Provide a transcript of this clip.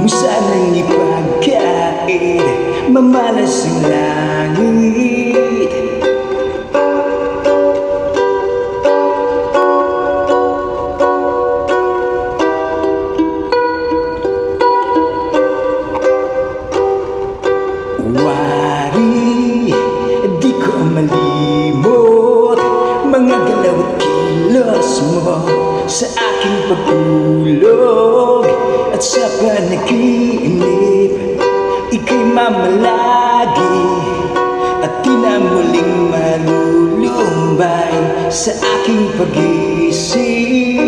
mo sanang ipagkait, mamalas ang langit. Wari, di ko malimot mga galaw at kilos mo sa aking pagtulog at sa panaginip. Ika'y mamalagi at di na muling malulumbay sa aking pag-isip.